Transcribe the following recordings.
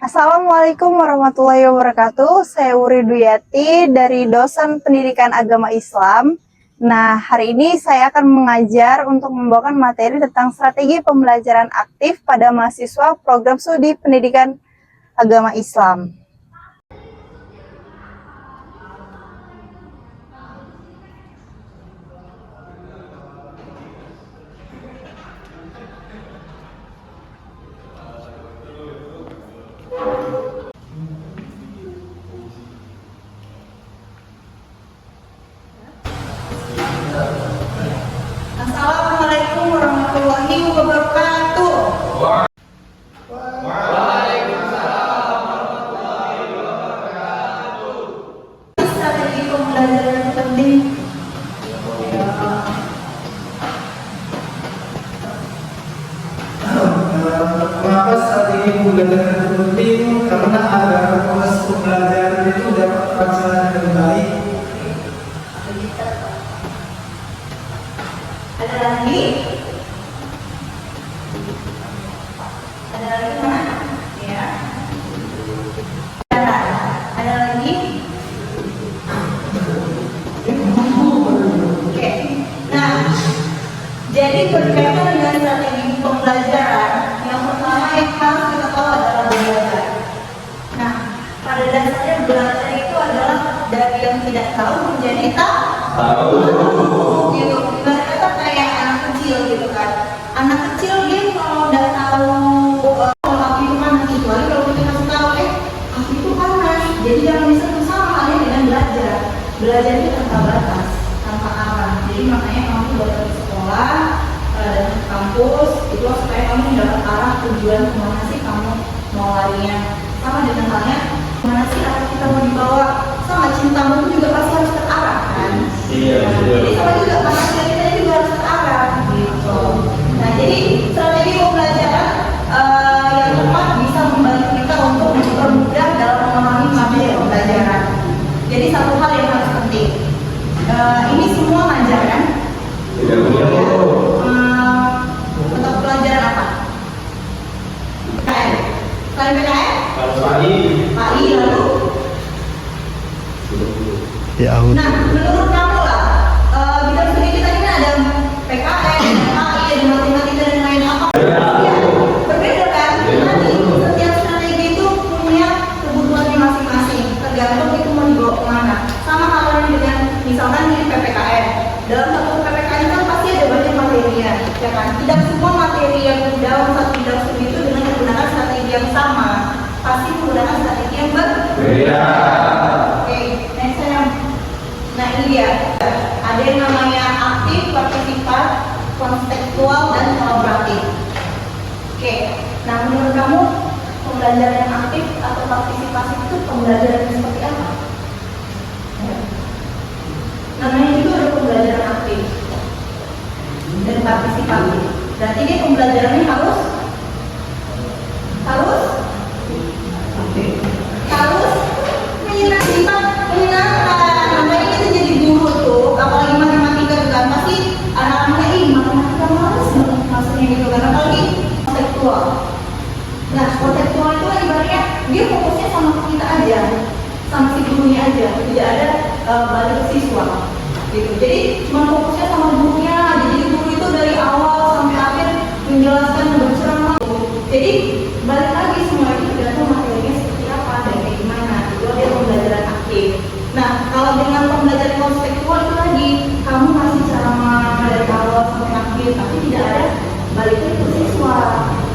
Assalamualaikum warahmatullahi wabarakatuh. Saya Wuri Duyati dari dosen Pendidikan Agama Islam. Nah, hari ini saya akan mengajar untuk membawakan materi tentang strategi pembelajaran aktif pada mahasiswa program studi Pendidikan Agama Islam. Assalamualaikum warahmatullahi wabarakatuh. Strategi pembelajaran penting. Kenapa strategi pembelajaran itu penting? Karena agar proses pembelajaran itu dapat terlaksana dengan baik. Ada lagi? Ada lagi mana? Ya. Ada lagi? Oke. Nah, jadi berkaitan dengan strategi pembelajaran, yang pertama yang harus kita tahu adalah belajar. Nah, pada dasarnya belajar itu adalah dari yang tidak tahu menjadi tahu. Gitu. Ibarat kata kayak anak kecil gitu kan. Anak kecil dia kalau udah tahu kalau api itu panas, kecuali kalau kita kasih tahu api itu panas. Jadi jangan bisa sama halnya dengan belajar. Belajar itu tanpa batas, tanpa arah. Jadi makanya kamu datang ke sekolah, datang ke kampus, itu supaya kamu mendapat arah tujuan kemana sih kamu mau larinya. Sama dengan halnya kemana sih arah kita mau dibawa. Sama cintamu itu juga pasti harus terarah kan. Iya, Jadi sama juga manusia kita juga harus terarah gitu. Nah, jadi strategi pembelajaran yang tepat bisa membantu kita untuk mempermudah dalam memahami materi pembelajaran. Jadi satu hal yang harus penting, ini semua ngajar kan? Tidak perlu. Untuk pelajaran apa? PKN. Selain PKN? Kalau tadi PAI lalu. Ya, Nah, menurut kamu lah, bidang studi kita ini ada PKN, PAI, ada matematika dan lain apa? Ya, berbeda kan? Nanti setiap strategi itu punya kebutuhannya masing-masing, tergantung itu mau dibawa kemana. Sama halnya dengan misalkan ini PPKN. Dalam satu PPKN kan pasti ada banyak materinya, ya kan? Tidak semua materi yang dalam satu bidang studi itu dengan menggunakan strategi yang sama, pasti menggunakan strategi yang berbeda. Oke, next saya. Nah ini dia, ada yang namanya aktif, partisipat, konstekstual, dan kolaboratif. Oke, nah menurut kamu pembelajaran yang aktif atau partisipasi itu pembelajaran yang seperti apa? Namanya juga ada pembelajaran aktif dan partisipatif. Berarti dia pembelajarannya harus menyenangkan. Makanya kita jadi guru tuh, apalagi matematika juga pasti anak-anaknya matematika males banget maksudnya gitu kan, apalagi konseptual. Nah, konseptual itu kan ibaratnya dia fokusnya sama kita aja, sama si gurunya aja, tidak ada balik ke siswa gitu. Jadi cuma fokusnya sama gurunya aja. Jadi guru itu dari awal sampai akhir menjelaskan, berceramah. Jadi balik lagi semua itu tergantung materinya seperti apa dan kayak gimana. Itu ada pembelajaran aktif. Nah, kalau dengan pembelajaran konseptual itu tadi kamu masih ceramah dari awal sampai akhir, tapi tidak ada baliknya ke siswa.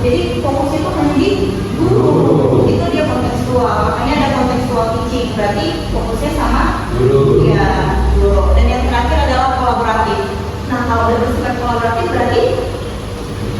Jadi fokusnya itu hanya di guru. Itu dia kontekstual. Makanya ada kontekstual teaching. Berarti fokusnya sama guru. Ya, guru. Dan yang terakhir adalah kolaboratif. Nah, kalau udah bersifat kolaboratif berarti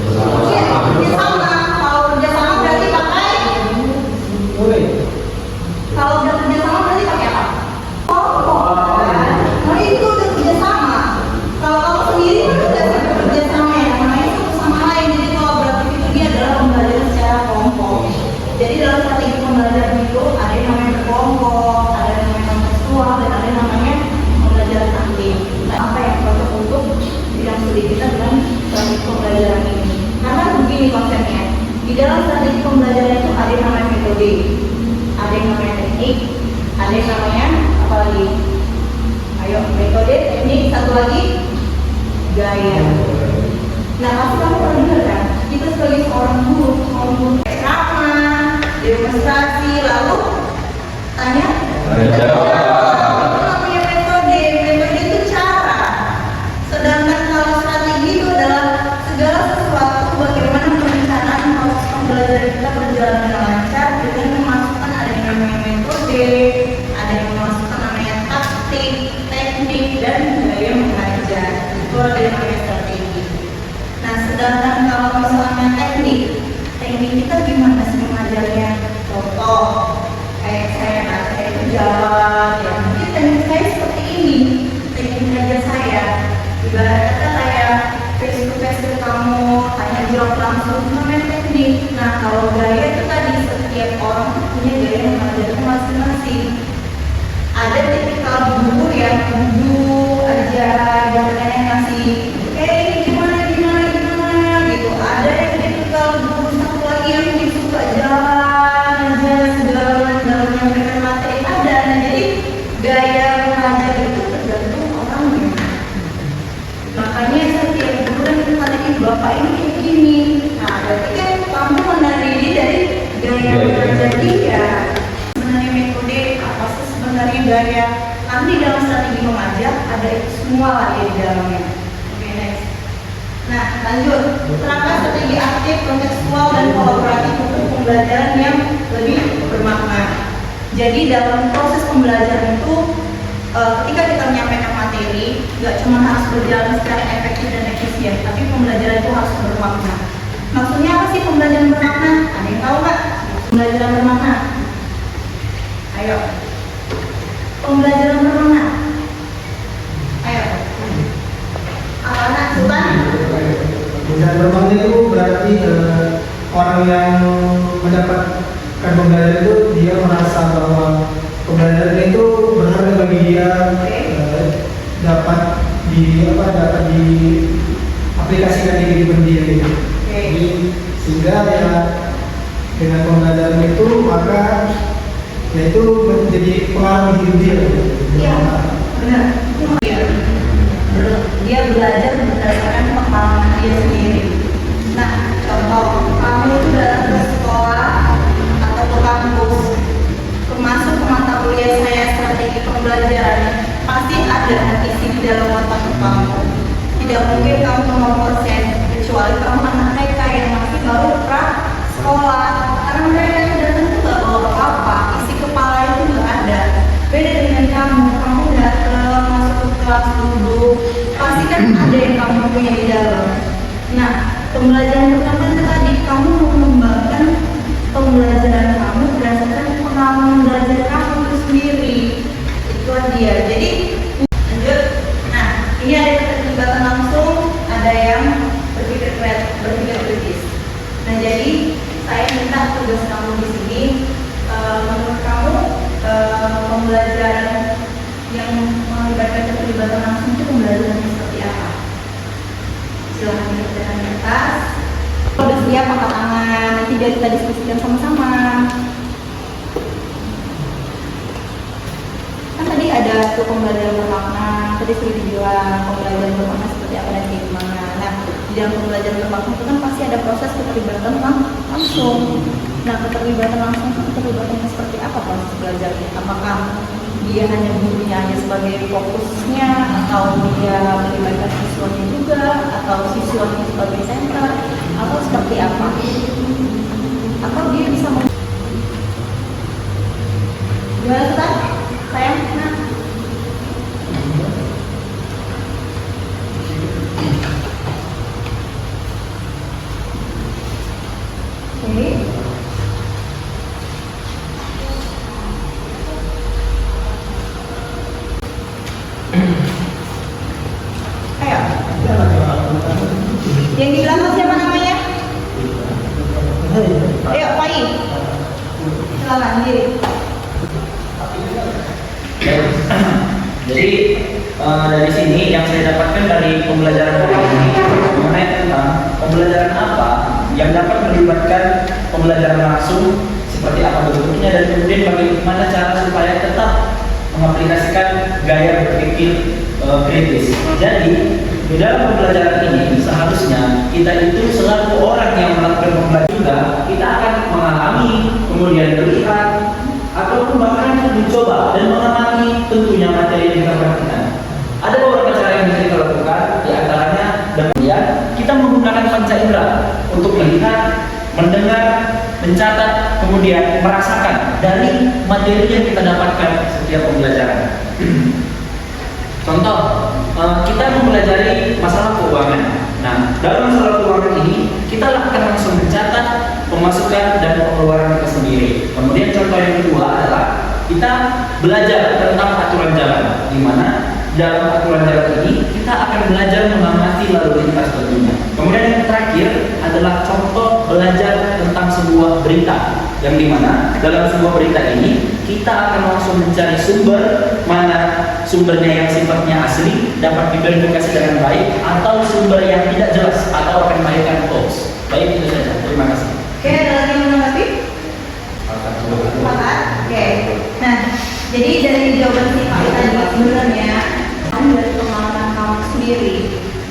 kerjasama. Kalau kerjasama berarti pakai. Kalau udah kerjasama berarti pakai apa? Kelompok. Nah, itu udah kerjasama. Kalau kamu sendiri kan udah sampai kerjasama ya. Namanya satu sama lain. Jadi kolaboratif itu dia adalah pembelajaran secara kelompok. Jadi dalam strategi pembelajaran itu ada yang namanya berkelompok, ada yang namanya kontekstual, dan ada yang namanya pembelajaran aktif. Nah, apa yang cocok untuk bidang studi kita dengan strategi pembelajaran ini? Karena begini konsepnya, Di dalam strategi pembelajaran itu ada yang namanya metode, ada yang namanya teknik, ada yang namanya apa lagi? Ayo, metode, teknik, satu lagi gaya. Nah, pasti kamu pernah dengar kan? Kita sebagai seorang guru, seorang guru ceramah, demonstrasi, lalu tanya. Itu namanya metode. Metode itu cara. Sedangkan kalau strategi itu adalah segala sesuatu bagaimana perencanaan proses pembelajaran kita berjalan dengan lancar dengan memasukkan ada yang namanya metode, ada yang memasukkan namanya taktik, teknik, dan gaya mengajar. Itu ada yang namanya strategi. Nah, sedangkan kalau misalnya teknik kita gimana sih mengajarnya? Contoh, kayak saya itu jalan, ya mungkin teknik saya seperti ini, teknik mengajar saya. Ibaratnya kayak face to face ke kamu, tanya jawab langsung, itu namanya teknik. Nah, kalau gaya itu tadi setiap orang punya gaya mengajarnya masing-masing. Ada tipikal guru yang duduk aja, jangan ngasih ini gimana gitu. Ada yang tipikal guru satu lagi yang suka jalan aja segala macam menyampaikan materi ada. Nah, jadi gaya mengajar itu tergantung orangnya. Makanya setiap guru yang kita tadi bapak ini kayak gini. Nah, berarti kan kamu meneliti dari gaya mengajar dia. Sebenarnya metode apa sih sebenarnya gaya? Nanti dalam strategi mengajar ada itu semua lah di dalamnya. Oke, next. Nah, lanjut. Terangkan strategi aktif, kontekstual, dan kolaboratif untuk pembelajaran yang lebih bermakna. Jadi dalam proses pembelajaran itu, ketika kita menyampaikan materi, nggak cuma harus berjalan secara efektif dan efisien, tapi pembelajaran itu harus bermakna. Maksudnya apa sih pembelajaran bermakna? Ada yang tahu nggak? Pembelajaran bermakna. Ayo. Pembelajaran bermakna. Ayo. Apa nak? Sultan? Pembelajaran bermakna itu berarti orang yang mendapatkan pembelajaran itu dia merasa bahwa pembelajaran itu berharga bagi dia, dapat diaplikasikan di kehidupan dia gitu. Jadi sehingga ya dengan pembelajaran itu maka ya itu menjadi pengalaman hidup dia. Iya, benar. Dia belajar berdasarkan pengalaman dia sendiri. Nah, contoh kamu itu datang ke sekolah atau ke kampus, termasuk ke mata kuliah saya strategi pembelajaran, pasti ada isi di dalam otak kamu. Tidak mungkin kamu 0%, kecuali kamu anak mereka yang masih baru sekolah. Karena mereka yang datang itu nggak bawa apa-apa, isi kepala itu nggak ada. Beda dengan kamu datang masuk ke kelas duduk, pasti kan ada yang kamu punya di dalam. Nah, pembelajaran pertama itu tadi kamu mengembangkan pembelajaran kamu berdasarkan pengalaman belajar kamu itu sendiri. Itu dia. Jadi lanjut. Nah, ini ada keterlibatan langsung, ada yang berpikir kritis. Nah, jadi saya minta tugas kamu di sini, menurut kamu pembelajaran yang melibatkan keterlibatan langsung itu pembelajaran seperti apa? Silahkan dikerjakan di atas. Kalau sudah siap angkat tangan, nanti biar kita diskusikan sama-sama. Kan tadi ada tuh pembelajaran bermakna, tadi sudah dibilang pembelajaran bermakna seperti apa dan kayak gimana. Nah, di dalam pembelajaran bermakna itu kan pasti ada proses keterlibatan langsung. Nah, keterlibatan langsung itu keterlibatannya seperti apa proses belajarnya? Apakah dia hanya gurunya hanya sebagai fokusnya, atau dia melibatkan siswanya juga, atau siswanya sebagai center, atau seperti apa? Atau dia bisa gimana Ustaz? Sayang, nah. Oke. Ayo. Yang di belakang siapa namanya? Ayo, Pai. Silakan diri. Jadi dari sini yang saya dapatkan dari pembelajaran hari ini mengenai tentang pembelajaran apa yang dapat melibatkan pembelajaran langsung seperti apa bentuknya dan kemudian bagaimana cara supaya tetap mengaplikasikan gaya berpikir kritis. Jadi di dalam pembelajaran ini seharusnya kita itu selaku orang yang melakukan pembelajaran juga kita akan mengalami, kemudian melihat ataupun bahkan mencoba dan mengalami tentunya materi yang kita perhatikan. Ada beberapa cara yang bisa kita lakukan, di antaranya kemudian kita menggunakan panca indera untuk melihat, mendengar, mencatat, kemudian merasakan dari materi yang kita dapatkan setiap pembelajaran. Contoh, kita mempelajari masalah keuangan. Nah, dalam masalah keuangan ini kita akan langsung mencatat pemasukan dan pengeluaran kita sendiri. Kemudian contoh yang kedua adalah kita belajar tentang aturan jalan, di mana dalam aturan jalan ini kita akan belajar mengamati lalu lintas tentunya. Kemudian yang terakhir adalah contoh belajar tentang sebuah berita, yang dimana dalam sebuah berita ini kita akan langsung mencari sumber mana sumbernya yang sifatnya asli dapat diverifikasi dengan baik atau sumber yang tidak jelas atau akan melahirkan hoax. Baik, itu saja. Terima kasih. Oke, ada lagi yang menanggapi? Sepakat? Oke. Nah, jadi dari jawaban si Pak tadi sebenarnya dari pengalaman kamu sendiri,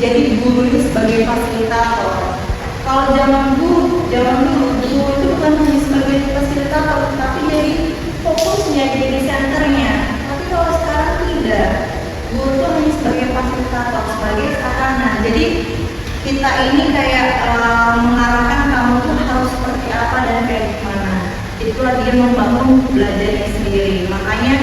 jadi guru itu sebagai fasilitator. Kalau zaman dulu guru itu bukan hanya sebagai fasilitator, tapi jadi fokusnya, jadi senternya. Tapi kalau sekarang tidak, guru itu hanya sebagai fasilitator, sebagai sarana. Jadi kita ini kayak mengarahkan kamu tuh harus seperti apa dan kayak gimana. Itulah dia membangun belajarnya sendiri. Makanya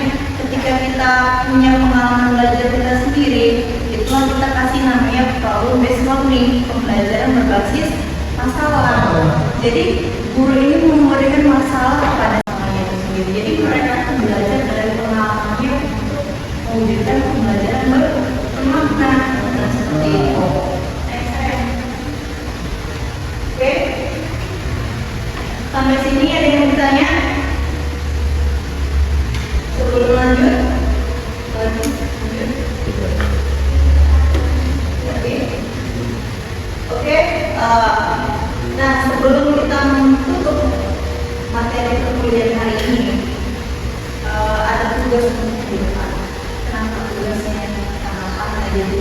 ketika kita punya pengalaman belajar kita sendiri, itulah kita kasih namanya problem based learning, pembelajaran berbasis masalah. Jadi guru ini memberikan masalah kepada samanya itu sendiri. Jadi mereka akan belajar dari pengalamannya untuk mewujudkan pembelajaran bermakna. Nah, seperti itu. Oke, sampai sini ada yang bertanya? Sebelum lanjut, Oke. Nah, sebelum kita menutup materi perkuliahan hari ini, ada tugas untuk di depan. Kenapa tugasnya? Kenapa ada jadi